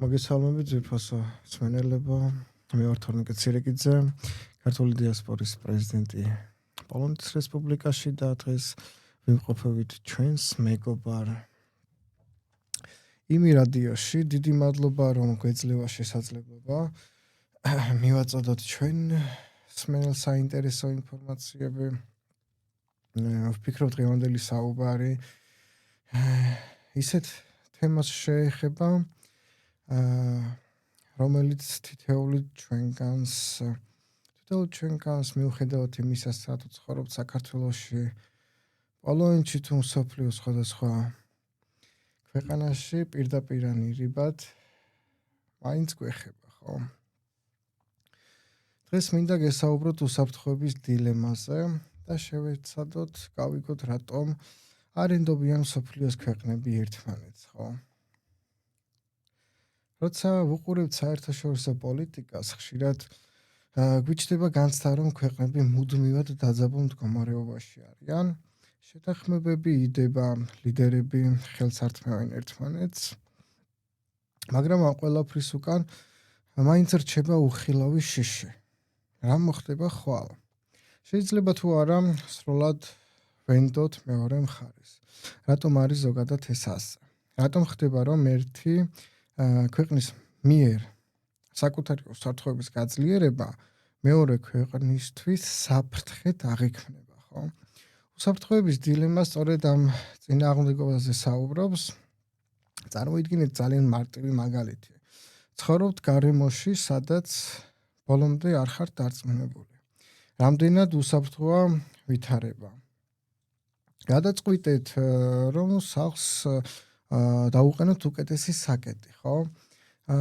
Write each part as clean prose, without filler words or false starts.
მოგესალმებით ძვირფასო მსმენელებო, მე ვარ თორნიკე ცირეკიძე, ქართული დიასპორის პრეზიდენტი პოლონეთის რესპუბლიკაში და დღეს ვიმყოფებით ჩვენს მეგობარ იმი რადიოში. დიდი მადლობა, რომ გვეძლევა შესაძლებლობა მივაწოდოთ ჩვენ მსმენელს საინტერესო ინფორმაციები. ვფიქრობ დღევანდელი საუბარი ისეთ თემას შეეხება, რომელიც თითოეული ჩვენგანს მიუხედავად იმისა, სადაც ვცხოვრობთ საქართველოში, პოლონეთში თუ მსოფლიოს სხვადასხვა ქვეყანაში პირდაპირ მაინც გვეხება, ხო? დღეს მინდა გესაუბროთ უსაფრთხოების დილემაზე და შევეცადოთ გავიგოთ, რატომ არ ენდობიან მსოფლიოს ქვეყნები ერთმანეთს, ხო? როცა ვუყურებთ საერთაშორისო პოლიტიკას, ხშირად გვიჩნდება განცდა, რომ ქვეყნები მუდმივად დაძაბულ მდგომარეობაში არიან. შეთანხმებები იდება, ლიდერები ხელს ართმევენ ერთმანეთს, მაგრამ ამ ყველაფრის უკან მაინც რჩება უხილავი შიში. რა მოხდება ხვალ? შეიძლება თუ არა სრულად ვენდოთ მეორე მხარეს. რატომ არის ზოგადად ეს ასე? რატომ ხდება, რომ ერთი ქვეყნის მიერ საკუთარი უსაფრთხოების გაძლიერება მეორე ქვეყნისთვის საფრთხედ აღიქმნება, ხო? უსაფრთხოების დილემა სწორედ ამ წინააღმდეგობაზე საუბრობს. წარმოიდგინეთ ძალიან მარტივი მაგალითი. ცხოვრობთ გარემოში, სადაც ბოლომდე არ ხართ დარწმუნებული. რამდენად უსაფრთხოა ვითარება. გადაწყვიტეთ, რომ სახლს დაუყენოთ უკეთესი საკეტი, ხო?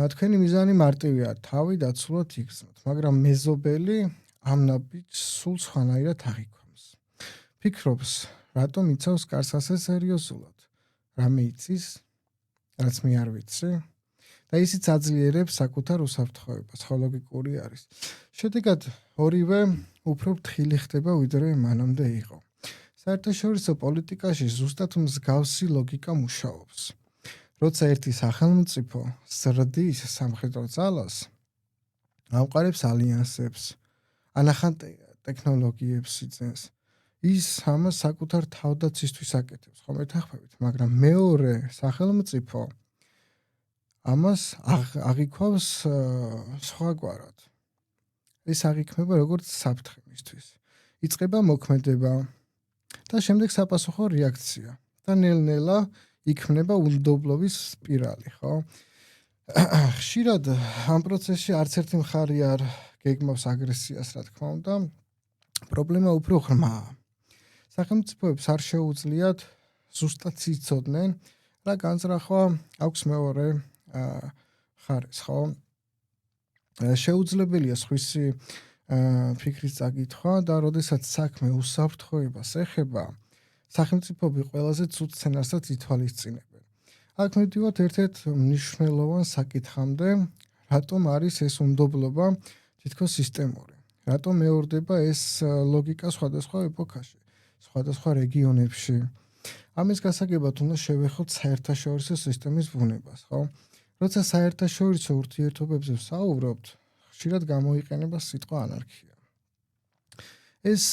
თქვენი მიზანი მარტივია, თავი დაცულად იგრძნოთ, მაგრამ მეზობელი ამ ნაბიჯს სულ სხვანაირად აღიქვამს. ფიქრობს, რატომ იცავს კარს ასე სერიოზულად? რამე იცის, რაც მე არ ვიცი? და ისიც აძლიერებს საკუთარ უსაფრთხოებას, ხო ლოგიკური არის. შედეგად ორივე უფრო ფრთხილი ხდება, ვიდრე მანამდე იყო. საერთაშორისო პოლიტიკაში ზუსტად მსგავსი ლოგიკა მუშაობს. როცა ერთი სახელმწიფო ზრდის სამხედრო ძალას, ამყარებს ალიანსებს, ანახან ტექნოლოგიებს იძენს, ის ამას საკუთარ თავდაცვისთვის აკეთებს, ხომ ეთანხმებით, მაგრამ მეორე სახელმწიფო ამას აღიქვავს სხვაგვარად. ეს აღიქმება როგორც საფრთხე მისთვის. იწყება მოქმედება და შემდეგ საპასუხო რეაქცია და ნელ-ნელა იქმნება უნდობლობის სპირალი, ხო? ხშირად ამ პროცესში არც ერთი მხარე არ გეგმავს აგრესიას, რა თქმა უნდა, პრობლემა უფრო ღრმაა. სახელმწიფოებს არ შეუძლიათ ზუსტად იცოდნენ, რა განზრახვა აქვს მეორე მხარეს, ხო? შეუძლებელია სხვისი ფიქრის წაკითხვა და როდესაც საქმე უსაფრთხოებას ეხება, სახელმწიფოები ყველაზე ცუდ სცენარსაც ითვალისწინებენ. აქ მივდივართ ერთ-ერთ მნიშვნელოვან საკითხამდე, რატომ არის ეს უნდობლობა თითქოს სისტემური? რატომ მეორდება ეს ლოგიკა სხვადასხვა ეპოქაში, სხვადასხვა რეგიონებში? ამის გასაგებად უნდა შევეხოთ საერთაშორისო სისტემის ბუნებას, ხო? როცა საერთაშორისო ურთიერთობებზე ვსაუბრობთ, ხშირად გამოიყენება სიტყვა ანარქია. ეს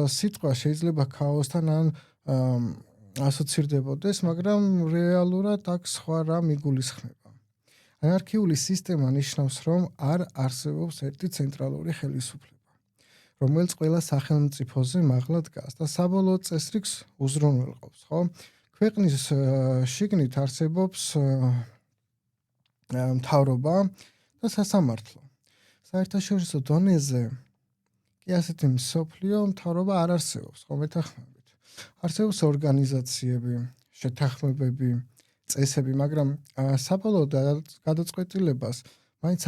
სიტყვა შეიძლება ქაოსთან ან ასოცირდებოდეს, მაგრამ რეალურად აქ სხვა რამ იგულისხმება. ანარქიული სისტემა ნიშნავს, რომ არ არსებობს ერთი ცენტრალური ხელისუფლება, რომელიც ყველა სახელმწიფოზე მაღლა დგას და საბოლოო წესრიგს უზრუნველყოფს, ხო? ქვეყნის შიგნით არსებობს მთავრობა და სასამართლო. საერთაშორისო დონეზე კი ასეთი მსოფლიო მთავრობა არ არსებობს, ხომ ეთანხმებით? არსებობს ორგანიზაციები, შეთანხმებები, წესები, მაგრამ საბოლოო გადაწყვეტილებას მაინც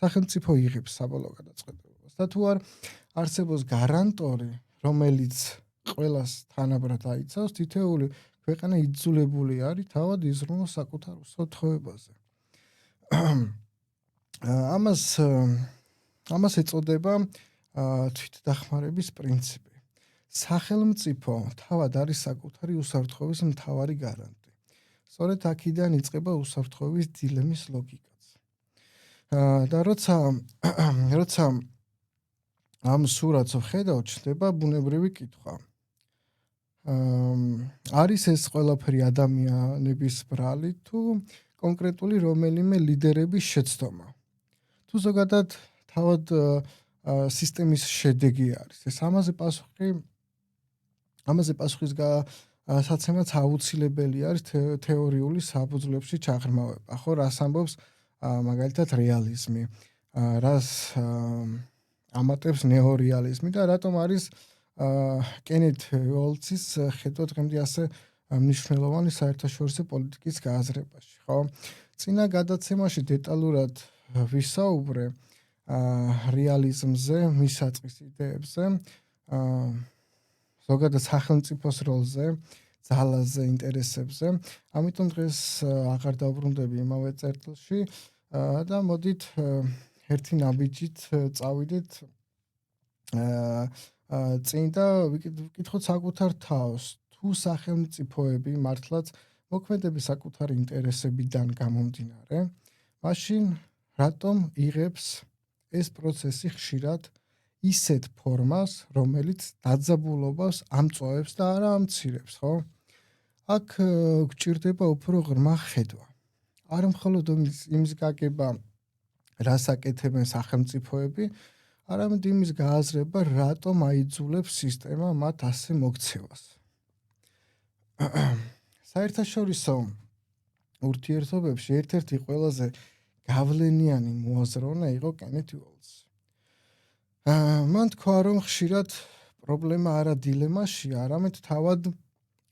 სახელმწიფო იღებს საბოლოო გადაწყვეტილებას. და თუ არ არსებობს გარანტორი, რომელიც ყველას თანაბრად აიცავს, თითოეული ქვეყანა იძულებული არის თავად იზრუნოს საკუთარ უსაფრთხოებაზე. ამას ეწოდება თვითდახმარების პრინციპი. სახელმწიფო თავად არის საკუთარი უსაფრთხოების მთავარი გარანტი. სწორედ აქედან იწყება უსაფრთხოების დილემის ლოგიკაც. და როცა ამ სურათს ვხედავ, ჩნდება ბუნებრივი კითხვა. არის ეს ყველაფერი ადამიანების ბრალი თუ კონკრეტული რომელიმე ლიდერების შეცდომა? თუ ზოგადად თავად სისტემის შედეგი არის. ეს ამაზე პასუხის საცემაც აუცილებელი არის თეორიული საფუძვლებში ჩაღრმავება. ხო, რას ამბობს მაგალითად რეალიზმი, რას ამატებს ნეორეალიზმი და რატომ არის კენეთ უოლცის ხედვა დღემდე ასე მნიშვნელოვანი საერთაშორისო პოლიტიკის გააზრებაში, ხო? წინა გადაცემაში დეტალურად ვისაუბრე რეალიზმზე, მის საწყის იდეებზე, ზოგადად სახელმწიფოს როლზე, ძალაზე, ინტერესებზე. ამიტომ დღეს აღარ დავბრუნდები იმავე წერტილში და მოდით ერთი ნაბიჯით წავიდეთ წინ და ვიკითხოთ საკუთარ თავს, თუ სახელმწიფოები მართლაც მოქმედების საკუთარი ინტერესებიდან გამომდინარე, მაშინ რატომ იღებს ეს პროცესი ხშირად ისეთ ფორმას, რომელიც დაძაბულობას ამწვავებს და არა ამცირებს, ხო? აქ გჭირდება უფრო ღრმა ხედვა. არ მხოლოდ იმის გაგება, რას აკეთებენ სახელმწიფოები, არამედ იმის გააზრება, რატომ აიძულებს სისტემა მათ ასე მოქცევას. საერთაშორისო ურთიერთობებში ერთ-ერთი ყველაზე გავლენიანი მოაზროვნა იყო კენეთ უოლცი. მან თქვა, რომ ხშირად პრობლემა არა დილემაშია, არამედ თავად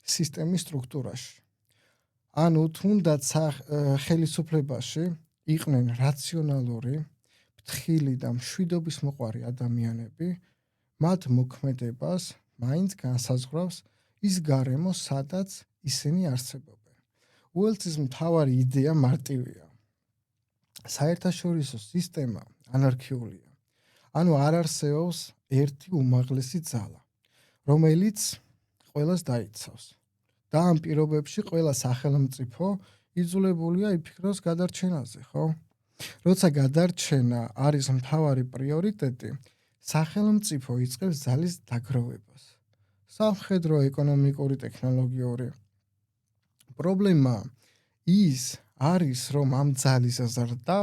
სისტემის სტრუქტურაში. ანუ თუნდაც ხელისუფლებაში იყვნენ რაციონალური, ფრთხილი და მშვიდობის მოყვარი ადამიანები, მათ მოქმედებას მაინც განსაზღვრავს ის გარემო, სადაც ისინი არსებობენ. უოლცის მთავარი იდეა მარტივია. საერთაშორისო სისტემა ანარქიულია. ანუ არ არსებობს ერთი უმაღლესი ძალა, რომელიც ყველას დაიცავს. და ამ პირობებში ყველა სახელმწიფო იძულებულია იფიქროს გადარჩენაზე, ხო? როცა გადარჩენა არის მთავარი პრიორიტეტი, სახელმწიფო იწყებს ძალის დაგროვებას. სამხედრო, ეკონომიკური, ტექნოლოგიური. პრობლემა ის არის, რომ ამ ძალის ზრდა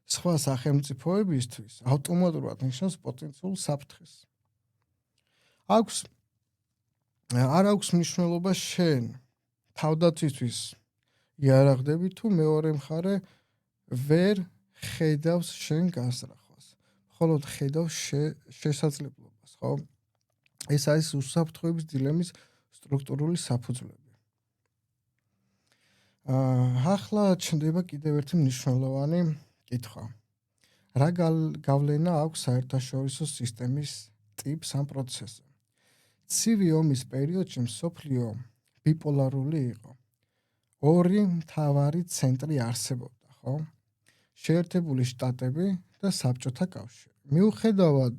სხვა სახელმწიფოებისთვის ავტომატურად ნიშნავს პოტენციურ საფრთხეს. არ აქვს მნიშვნელობა შენ თავდაცვისთვის იარაღდები თუ მეორე მხარე ვერ ხედავს შენ გასწრახვას, მხოლოდ ხედავს შესაძლებლობას, ხო? ეს არის უსაფრთხოების დილემის სტრუქტურული საფუძვლები. ახლა ჩნდება კიდევ ერთი მნიშვნელოვანი კითხვა. რა გავლენა აქვს საერთაშორისო სისტემის ტიპს ამ პროცესზე? ცივი ომის პერიოდში მსოფლიო ბიპოლარული იყო. ორი მთავარი ცენტრი არსებობდა, ხო? შეერთებული შტატები და საბჭოთა კავშირი. მიუხედავად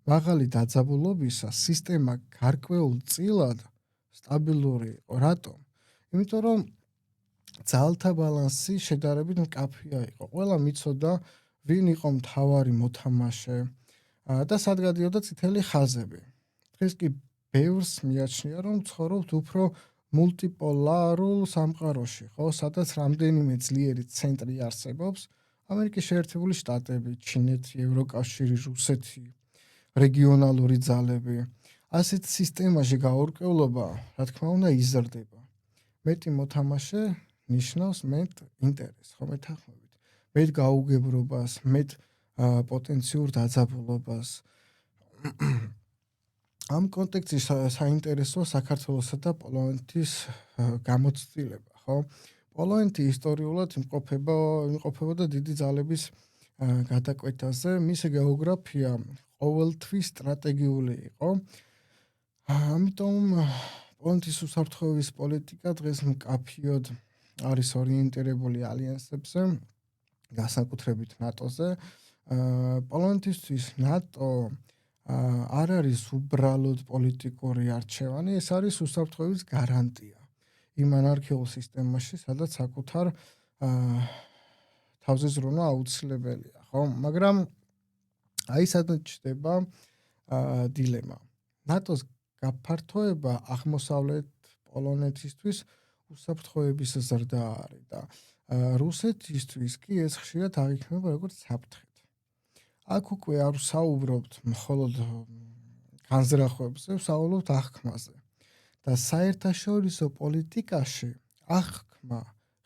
მაღალი დაძაბულობისა, სისტემა გარკვეულწილად სტაბილური იყო. რატომ? იმიტომ რომ ძალთა ბალანსი შედარებით მკაფია იყო. ყველა მიცოდა, ვინ იყო მთავარი მოთამაშე და სად გადიოდა წითელი ხაზები. დღეს კი ბევრს მიაჩნია, რომ ცხოვრობთ უფრო მულტიპოლარულ სამყაროში, ხო, სადაც რამდენიმე ძლიერი ცენტრი არსებობს, ამერიკის შეერთებული შტატები, ჩინეთი, ევროკავშირი, რუსეთი, რეგიონალური ძალები. ასეთ სისტემაში გაურკვევლობა, რა თქმა უნდა, იზრდება. მეტი მოთამაშე ნიშნავს მეტ ინტერესს, ხო, მეთანხმებით. მეტ გაუგებრობას, მეტ პოტენციურ დაძაბულობას. ამ კონტექსტში საინტერესოა საქართველოსა და პოლონეთის გამოცდილება, ხო? პოლონეთი ისტორიულად იმყოფებოდა დიდი ძალების გადაკვეთაზე, მისი გეოგრაფია ყოველთვის სტრატეგიული იყო. ამიტომ პოლონეთის უსაფრთხოების პოლიტიკა დღეს მკაფიოდ არის ორიენტირებული ალიანსებზე, განსაკუთრებით ნატოზე. პოლონეთისთვის ნატო არ არის უბრალოდ პოლიტიკური არჩევანი, ეს არის უსაფრთხოების გარანტია. იმ ანარქიულ სისტემაში, სადაც საკუთარ თავზე ზრუნვა აუცილებელია, ხო? მაგრამ აი სადაც ჩდება დილემა. ნატოს გაფართოება აღმოსავლეთ პოლონეთისთვის უსაფრთხოების ზრდა არის და რუსეთისთვის კი ეს ხშირად აღიქმება როგორც საფრთხე. აქ უკვე არ ვსაუბრობთ მხოლოდ განზრახვებზე, ვსაუბრობთ აღქმაზე. და საერთაშორისო პოლიტიკაში აღქმა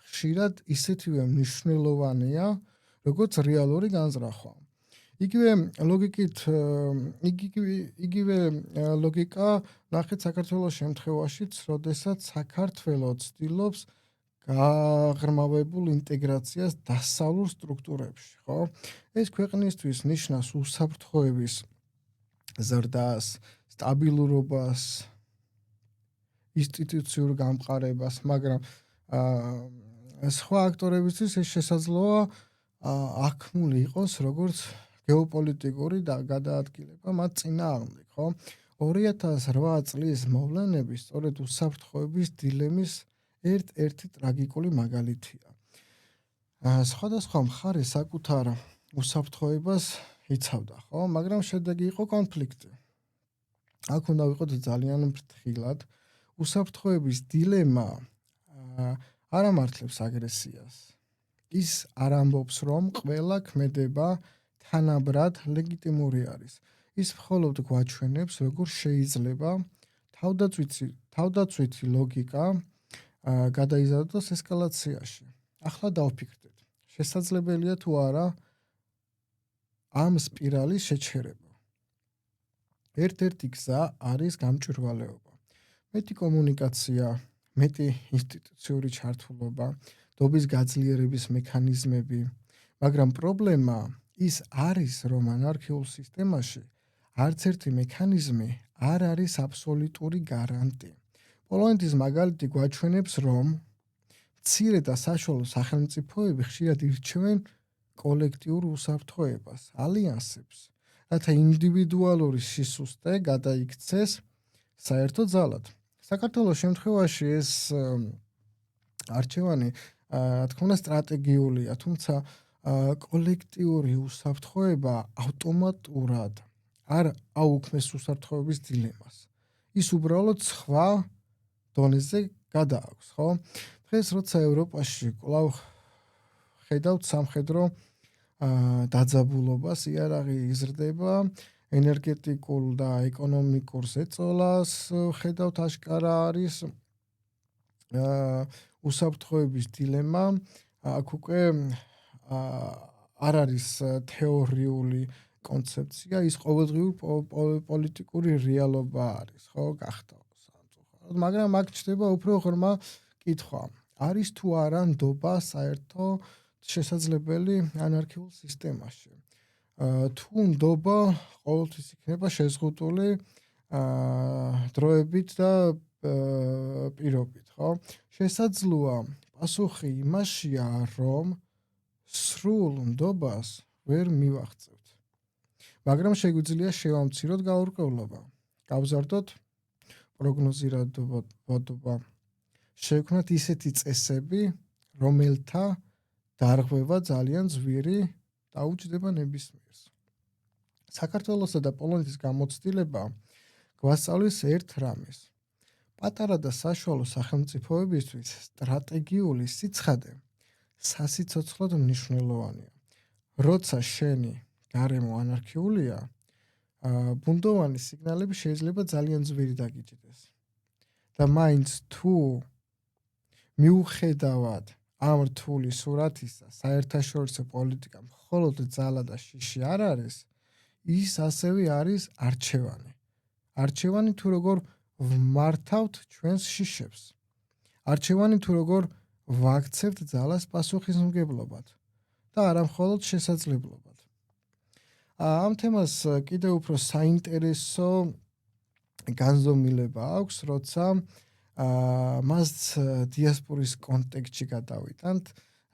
ხშირად ისეთივე მნიშვნელოვანია, როგორც რეალური განზრახვა. იგივე ლოგიკა ნახეთ საქართველოს შემთხვევაშიც, როდესაც საქართველო ცდილობს გაღრმავებულ ინტეგრაციას დასავლურ სტრუქტურებში, ხო? ეს ქვეყნისთვის ნიშნავს უსაფრთხოების ზრდას, სტაბილურობას, ინსტიტუციურ გამყარებას, მაგრამ სხვა აქტორებისთვის ეს შესაძლოა აღქმული იყოს როგორც გეოპოლიტიკური გადაადგილება მათ წინააღმდეგ, ხო? 2008 წლის მოვლენები სწორედ უსაფრთხოების დილემის ერთ-ერთი ტრაგიკული მაგალითია. სხვადასხვა მხარე საკუთარ უსაფრთხოებას იცავდა, ხო? მაგრამ შედეგი იყო კონფლიქტი. აქ უნდა ვიყოთ ძალიან ფრთხილად. უსაფრთხოების დილემა არ ამართლებს აგრესიას. ის არ ამბობს, რომ ყველა ქმედება თანაბრად ლეგიტიმური არის. ის მხოლოდ გვაჩვენებს, როგორ შეიძლება თავდაცვითი ლოგიკა გადაიზარდოს ესკალაციაში. ახლა დავფიქრდეთ, შესაძლებელია თუ არა ამ სპირალის შეჩერება. ერთ-ერთი გზა არის გამჭვირვალეობა. მეტი კომუნიკაცია, მეტი ინსტიტუციური ჩართულობა, დობის გაძლიერების მექანიზმები, მაგრამ პრობლემა ის არის, რომ ანარქიულ სისტემაში არც ერთი მექანიზმი არ არის აბსოლუტური გარანტი. პოლონეთის მაგალითი გვაჩვენებს, რომ მცირე და საშუალო სახელმწიფოები ხშირად ირჩევენ კოლექტიურ უსაფრთხოებას, ალიანსებს, რათა ინდივიდუალური სისუსტე გადაიქცეს საერთო ძალად. საქართველოს შემთხვევაში ეს არჩევანი, რა თქმა უნდა, სტრატეგიულია, თუმცა კოლექტიური უსაფრთხოება ავტომატურად არ აუქმეს უსაფრთხოების დილემას. ის უბრალოდ სხვა დონეზე გადააქვს, ხო? დღეს როცა ევროპაში კვლავ ხედავთ სამხედრო დაძაბულობას, იარაღი იზრდება, ენერგეტიკულ და ეკონომიკურ ზეწოლას ხედავთ, აშკარა არის უსაფრთხოების დილემა. აქ უკვე არ არის თეორიული კონცეფცია, ის ყოველდღიური პოლიტიკური რეალობა არის, ხო, გახდა სამწუხაროდ, მაგრამ აქ ჩდება უფრო ღრმა კითხვა. არის თუ არა ნდობა საერთო შესაძლებელი ანარქიულ სისტემაში? თუ ნდობა ყოველთვის იქნება შეზღუდული დროებით და პირობით, ხო? შესაძლოა პასუხი იმაშია, რომ სრულ ნდობას ვერ მივაღწევთ. მაგრამ შეგვიძლია შევამციროთ გაურკვევლობა, გავზარდოთ პროგნოზირებადობა, შევქმნათ ისეთი წესები, რომელთა დარღვევა ძალიან ძვირი დაუჯდება ნებისმიერს. საქართველოსა და პოლონეთის გამოცდილება გვასწავლის ერთ რამეს. პატარა და საშუალო სახელმწიფოებისთვის სტრატეგიული სიცხადე სასიცოცხლოდ მნიშვნელოვანია. როცა შენი გარემო ანარქიულია, ბუნდოვანი სიგნალები შეიძლება ძალიან ძვირი დაგიჭდეს. და მაინც თუ მიუხედავად ამ რთული სურათისა, საერთაშორისო პოლიტიკა მხოლოდ ძალა და შიში არ არის, ის ასევე არის არჩევანი. არჩევანი თუ როგორ ვმართავთ ჩვენს შიშებს. არჩევანი თუ როგორ ვაქცევთ ძალას პასუხისმგებლობად და არა მხოლოდ შესაძლებლობად. ამ თემას კიდევ უფრო საინტერესო განზომილება აქვს, როცა მას დიასპორის კონტექსტში გადავიტანთ,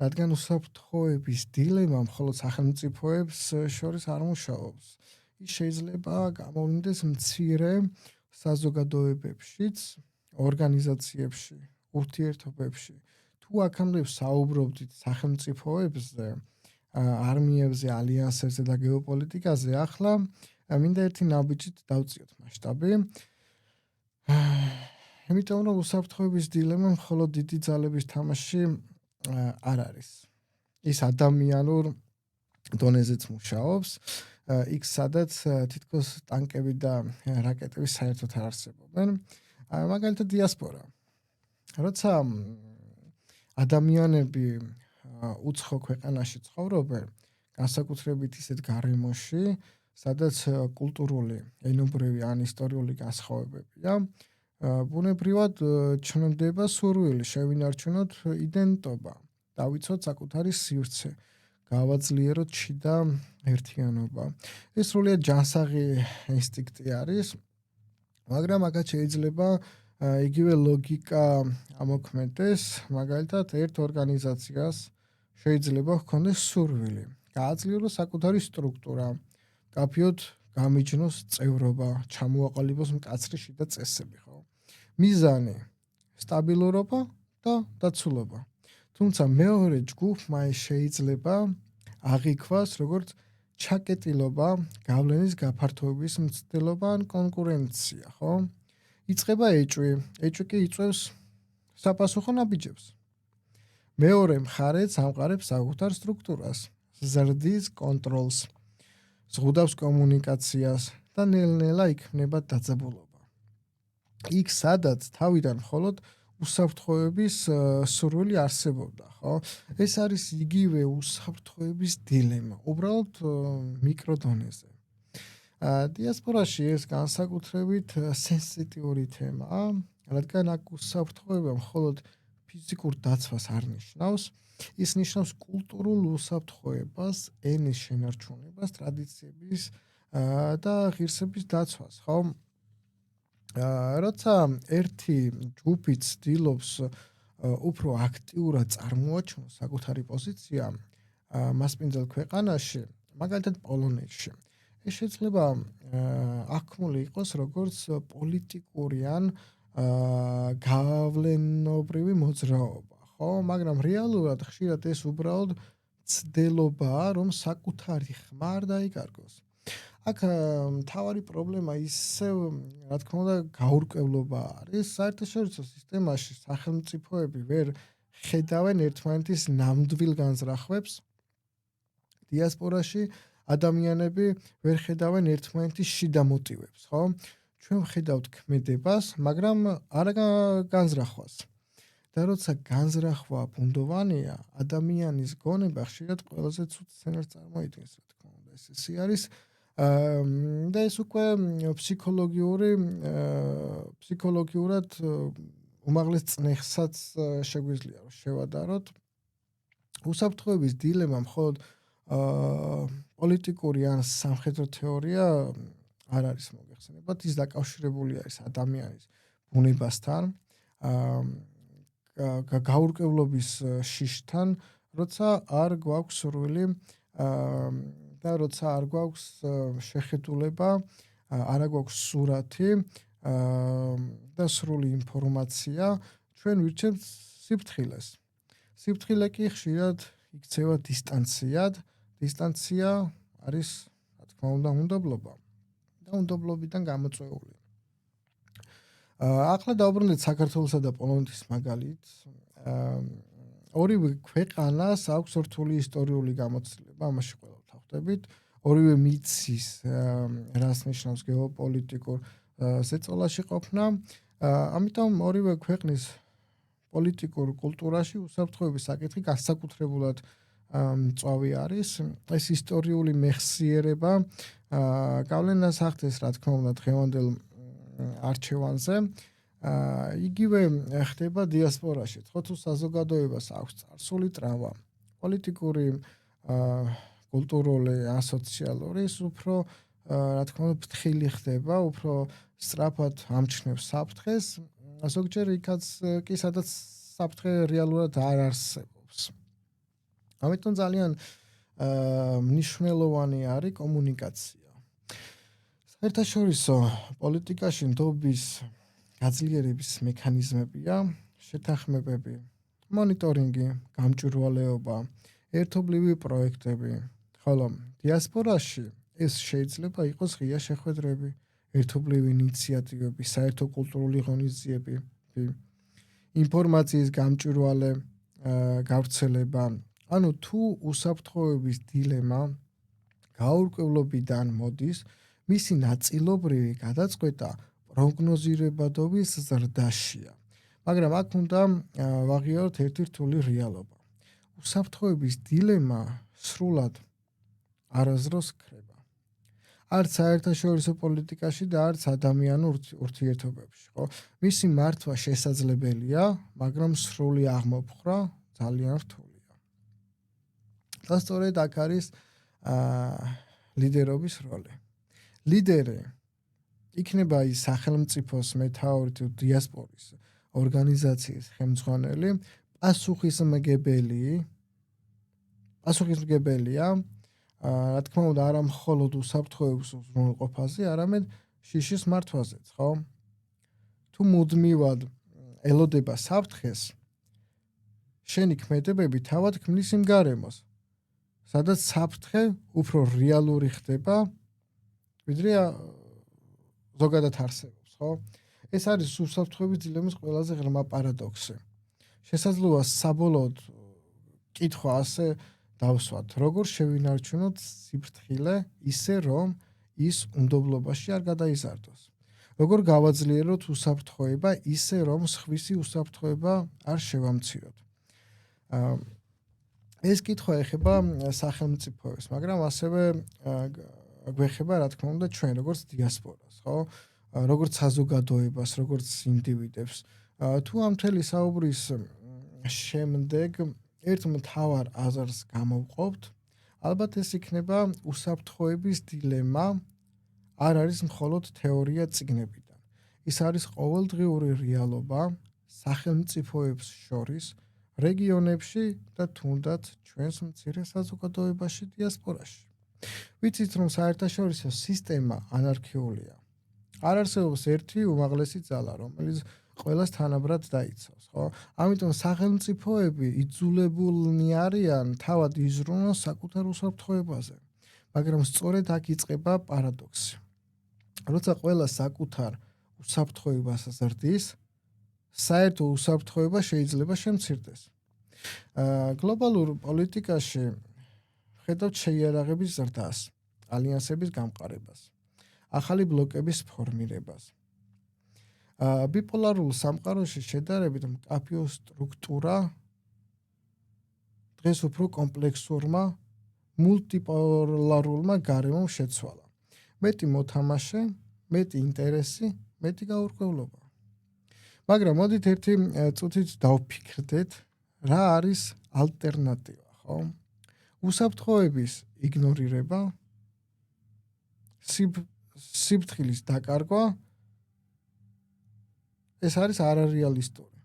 რადგან უსაფრთხოების დილემა მხოლოდ სახელმწიფოებს შორის არ მუშაობს. ის შეიძლება გამოვლინდეს მცირე საზოგადოებებშიც, ორგანიზაციებში, ურთიერთობებში. თუ აქამდე საუბრობდით სახელმწიფოებზე, არმიებზე, ალიანსებზე და გეოპოლიტიკაზე, ახლა მინდა ერთი ნაბიჯით დავწიოთ მასშტაბი. იმიტომ რომ უსაფრთხოების დილემა მხოლოდ დიდი ძალების თამაში არ არის. ის ადამიანურ დონეზეც მუშაობს, იქ სადაც თითქოს ტანკები და რაკეტები საერთოდ არ არსებობენ. მაგალითად დიასპორა. როცა ადამიანები უცხო ქვეყანაში ცხოვრობენ, განსაკუთრებით ისეთ გარემოში, სადაც კულტურული, ენობრივი ან ისტორიული განსხვავებებია, ბუნებრივად ჩნდება სურვილი შევინარჩუნოთ იდენტობა, დავიცოთ საკუთარი სივრცე, გავაძლიეროთ შიდა ერთიანობა. ეს სრულიად ჯანსაღი ინსტინქტი არის, მაგრამ აქაც შეიძლება იგივე ლოგიკა ამოქმედეს, მაგალითად ერთ ორგანიზაციას შეიძლება ჰქონდეს სურვილი, გააძლიეროს საკუთარი სტრუქტურა, კაფიოდ გამიჯნოს წევრობა, ჩამოაყალიბოს მკაცრი შიდა წესები, ხო? მიზანი სტაბილურობა და დაცულობა. თუმცა მეორე ჯგუფმა შეიძლება აღიქვას როგორც ჩაკეტილობა, გავლენის გაფართოების მცდელობა ან კონკურენცია, ხო? იწყება ეჭვი, ეჭვი კი იწვევს საპასუხო ნაბიჯებს. მეორე მხარეც ამყარებს საკუთარ სტრუქტურას, ზრდის კონტროლს, ზღუდავს კომუნიკაციას და ნელ-ნელა იქმნება დაძაბულობა. იქ სადაც თავიდან მხოლოდ უსაფრთხოების სურვილი არსებობდა, ხო? ეს არის იგივე უსაფრთხოების დილემა, უბრალოდ მიკროდონეზე. დიასპორაში ეს განსაკუთრებით სენსიტიური თემაა, რადგან აქ უსაფრთხოება მხოლოდ ფიზიკურ დაცვას არ ნიშნავს, ის ნიშნავს კულტურულ უსაფრთხოებას, ენის შენარჩუნებას, ტრადიციების და ღირსების დაცვას, ხო? როცა ერთი ჯგუფი ცდილობს უფრო აქტიურად წარმოაჩინოს საკუთარი პოზიცია მასპინძელ ქვეყანაში, მაგალითად პოლონეთში, ეს შეიძლება აქმული იყოს როგორც პოლიტიკური ან გავლენობრივი მოძრაობა, ხო? მაგრამ რეალურად ხშირად ეს უბრალოდ ცდილობაა, რომ საკუთარი ხმა არ დაიკარგოს. აქ მთავარი პრობლემა ისევ, რა თქმა უნდა, გაურკვევლობა არის. საერთაშორისო სისტემაში სახელმწიფოები ვერ ხედავენ ერთმანეთის ნამდვილ განზრახვებს. დიასპორაში ადამიანები ვერ ხედავენ ერთმანეთის შიდა მოტივებს, ხო? ჩვენ ვხედავთ ქმედებას, მაგრამ არა განზრახვას. და როცა განზრახვა ბუნდოვანია, ადამიანის გონება ხშირად ყველაზე ცუდ სცენარს წარმოადგენს, რა თქმა უნდა. ეს არის და ეს უკვე ფსიქოლოგიურად უმაღლეს წნეხსაც შეგვიძლია შევადაროთ. უსაფრთხოების დილემა მხოლოდ პოლიტიკური ან სამხედრო თეორია არ არის მოგეხსენებათ, ის დაკავშირებული არის ადამიანის ბუნებასთან, გაურკვევლობის შიშთან, როცა არ გვაქვს სურვილი და როცა არ გვაქვს შეხედულება, არ გვაქვს სურათი და სრული ინფორმაცია, ჩვენ ვირჩევთ სიფრთხილეს. სიფრთხილე კი ხშირად იქცევა დისტანციად. დისტანცია არის, რა თქმა უნდა, უნდობლობა და უნდობლობიდან გამოწვეული. ახლა დავუბრუნდეთ საქართველოსა და პოლონეთის მაგალითს. ორივე ქვეყანას აქვს რთული ისტორიული გამოცდილება, ამაში ყველა ვთანხმდებით. ორივე მიცის, რას ნიშნავს გეოპოლიტიკურ ზეწოლაში ყოფნა. ამიტომ ორივე ქვეყნის პოლიტიკურ კულტურაში უსაფრთხოების საკითხი განსაკუთრებულად მწვავე არის. ეს ისტორიული მეხსიერება გავლენას ახდენს, რა თქმა უნდა, დღევანდელ არჩევანზე. იგივე ხდება დიასპორაში. ხო, თუ საზოგადოებას აქვს წარსული ტრავმა, პოლიტიკური, კულტურული, ასოციალური, ის უფრო, რა თქმა უნდა, ფრთხილი ხდება, უფრო სწრაფად ამჩნევს საფრთხეს. ზოგჯერ იქაც კი სადაც საფრთხე რეალურად არ არსებობს. ამიტომ ძალიან მნიშვნელოვანი არის კომუნიკაცია. საერთაშორისო პოლიტიკაში ნდობის გაძლიერების მექანიზმებია, შეთანხმებები, მონიტორინგი, გამჭვირვალეობა, ერთობლივი პროექტები, ხოლო დიასპორაში ეს შეიძლება იყოს ღია შეხვედრები, ერთობლივი ინიციატივები, საერთო კულტურული ღონისძიებები, ინფორმაციის გამჭვირვალე გავრცელება. ანუ თუ უსაფრთხოების დილემა გაურკვევლობიდან მოდის, მისი ნაწილობრივი გადაწყვეტა პროგნოზირებადობის ზრდაშია. მაგრამ აქ უნდა ვაღიაროთ ერთი რთული რეალობა. უსაფრთხოების დილემა სრულად არასდროს ქრება. არც საერთაშორისო პოლიტიკაში და არც ადამიანურ ურთიერთობებში, ხო? მისი მართვა შესაძლებელია, მაგრამ სრული აღმოფხვრა ძალიან რთულია. და სწორედ აქ არის ლიდერობის როლი. ლიდერი იქნება ის სახელმწიფოს მეთაური თუ დიასპორის ორგანიზაციის ხელმძღვანელი, პასუხისმგებელია, რა თქმა უნდა, არა მხოლოდ უსაფრთხოების უზრუნველყოფაზე, არამედ შიშის მართვაზეც, ხო? თუ მუდმივად ელოდება საფრთხეს, შენი ქმედებები თავად ქმნის იმ გარემოს, სადაც საფრთხე უფრო რეალური ხდება, ვიდრე ზოგადად არსებობს, ხო? ეს არის უსაფრთხოების დილემის ყველაზე ღრმა პარადოქსი. შესაძლოა საბოლოოდ კითხვა ასე დავსვათ, როგორ შევინარჩუნოთ სიფრთხილე ისე, რომ ის უნდობლობაში არ გადაიზარდოს. როგორ გავაძლიეროთ უსაფრთხოება ისე, რომ სხვისი უსაფრთხოება არ შევამციროთ. ეს კითხვა ეხება სახელმწიფოებს, მაგრამ ასევე გვეხება, რა თქმა უნდა, ჩვენ როგორც დიასპორას, ხო? როგორც საზოგადოებას, როგორც ინდივიდებს. თუ ამ მთელი საუბრის შემდეგ ერთ მთავარ აზრს გამოვყოფთ, ალბათ ეს იქნება უსაფრთხოების დილემა არ არის მხოლოდ თეორია წიგნებიდან. ის არის ყოველდღიური რეალობა სახელმწიფოებს შორის, რეგიონებში და თუნდაც ჩვენს მცირე საზოგადოებაში დიასპორაში. ვიცით, რომ საერთაშორისო სისტემა ანარქიულია. არ არსებობს ერთი უმაღლესი ძალა, რომელიც ყველას თანაბრად დაიცავს, ხო? ამიტომ სახელმწიფოები იძულებულნი არიან თავად იზრუნოს საკუთარ უსაფრთხოებაზე. მაგრამ სწორედ აქ იწყება პარადოქსი. როცა ყველა საკუთარ უსაფრთხოებას ზრდის, საერთო უსაფრთხოება შეიძლება შემცირდეს. გლობალურ პოლიტიკაში ხედავთ შეიარაღების ზრდას, ალიანსების გამყარებას, ახალი ბლოკების ფორმირებას. ბიპოლარულ სამყაროში შედარებით მკაფიო სტრუქტურა დღეს უფრო კომპლექსურმა, მულტიპოლარულმა გარემომ შეცვალა. მეტი მოთამაშე, მეტი ინტერესი, მეტი გაურკვევლობა. მაგრამ მოდით ერთი წუთით დავფიქრდეთ, რა არის ალტერნატივა, ხო? უსაფრთხოების იგნორირება, სიფრთხილის დაკარგვა, ეს არის არარეალისტური.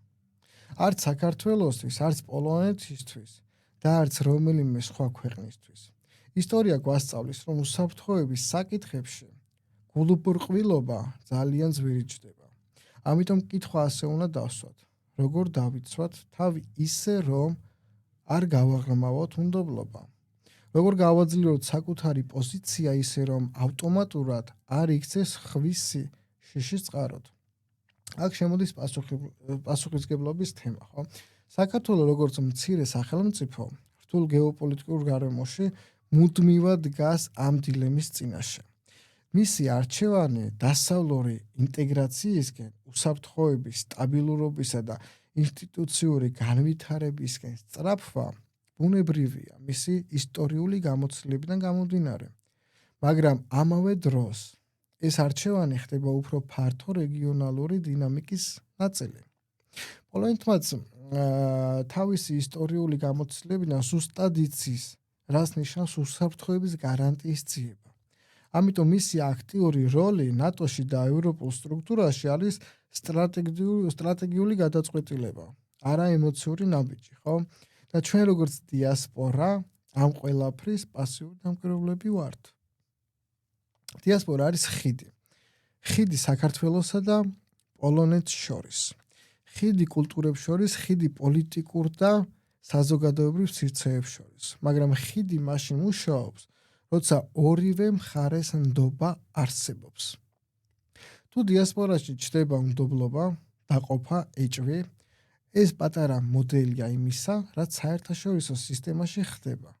არც საქართველოსთვის, არც პოლონეთისთვის და არც რომელიმე სხვა ქვეყნისთვის. ისტორია გვასწავლის, რომ უსაფრთხოების საკითხებში გულუბრყვილობა ძალიან ძვირი ჩდება. ამიტომ კითხვა ასე უნდა დავსვათ, როგორ დავიცვათ თავი ისე, რომ არ გავაღრმავოთ უნდობლობა. როგორ გავაძლიეროთ საკუთარი პოზიცია ისე, რომ ავტომატურად არ იქცეს ხვისი შიშის წყაროდ. აქ შემოდის პასუხისმგებლობის თემა, ხო? საქართველოს როგორც მცირე სახელმწიფო, რთულ გეოპოლიტიკურ გარემოში მუდმივად დგას ამ დილემის წინაშე. მისი არჩევანი დასავლური ინტეგრაციისკენ, უსაფრთხოების, სტაბილურობისა და ინსტიტუციური განვითარებისკენ სწრაფვა ბუნებრივია მისი ისტორიული გამოცდილებიდან გამომდინარე. მაგრამ ამავე დროს ეს არჩევანი ხდება უფრო ფართო რეგიონალური დინამიკის ნაწილი. პოლონეთმაც თავისი ისტორიული გამოცდილებიდან ზუსტად იცის, რას ნიშნავს უსაფრთხოების გარანტიის ძიება. ამიტომ მისი აქტიური როლი ნატოში და ევროპულ სტრუქტურაში არის სტრატეგიული გადაწყვეტილება, არა ემოციური ნაბიჯი, ხო? და ჩვენ როგორც დიასპორა ამ ყველაფრის პასიური დამკვირვებლები ვართ. დიასპორა არის ხიდი საქართველოსა და პოლონეთს შორის. ხიდი კულტურებს შორის, ხიდი პოლიტიკურ და საზოგადოებრივ სივრცეებს შორის. მაგრამ ხიდი მაშინ მუშაობს, როცა ორივე მხარეს ნდობა არსებობს. თუ დიასპორაში ჩნდება უნდობლობა, დაყოფა, ეჭვი, ეს პატარა მოდელია იმისა, რაც საერთაშორისო სისტემაში ხდება.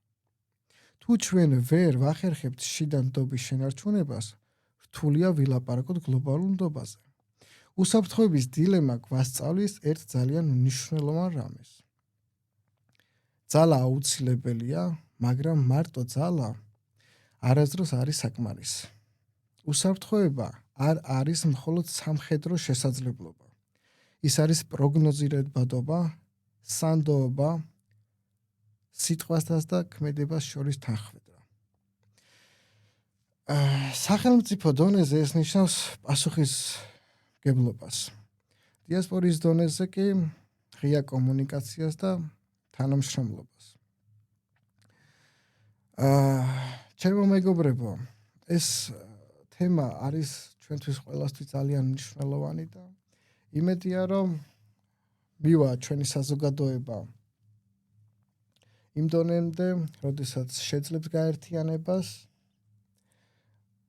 თუ ჩვენ ვერ ვახერხებთ შიდა ნდობის შენარჩუნებას, რთულია ვილაპარაკოთ გლობალურ ნდობაზე. უსაფრთხოების დილემა გვასწავლის ერთ ძალიან მნიშვნელოვან რამეს. ძალა აუცილებელია, მაგრამ მარტო ძალა არასდროს არის საკმარისი. უსაფრთხოება არ არის მხოლოდ სამხედრო შესაძლებლობა. ის არის პროგნოზირებადობა, სანდოობა, სიტყვასთან და ქმედებას შორის თანხმდრა. სახელმწიფო დონეზე ეს ნიშნავს პასუხისმგებლობას. დიასპორის დონეზე კი ღია კომუნიკაციას და თანამშრომლობას. ჩემო მეგობრებო, ეს თემა არის ჩვენთვის ყველასთვის ძალიან მნიშვნელოვანი და იმედია, რომ მივა ჩვენი საზოგადოება იმ დონემდე, როდესაც შეძლებს გაერთიანებას,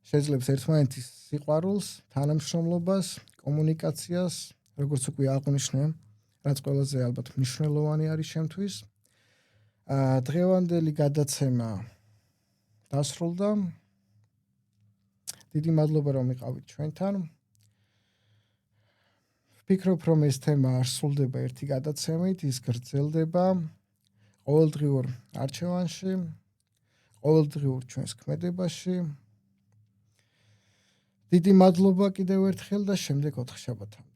შეძლებს ერთმანეთის სიყვარულს, თანამშრომლობას, კომუნიკაციას, როგორც უკვე აღვნიშნე, რაც ყველაზე ალბათ მნიშვნელოვანი არის ჩემთვის. დღევანდელი გადაცემა დასრულდა. დიდი მადლობა, რომ იყავით ჩვენთან. ვფიქრობ, რომ ეს თემა არ სრულდება ერთი გადაცემით, ის გრძელდება ყოველდღიურ არჩევანში, ყოველდღიურ ჩვენს ქმედებაში. დიდი მადლობა კიდევ ერთხელ და შემდეგ 4 შაბათამდე.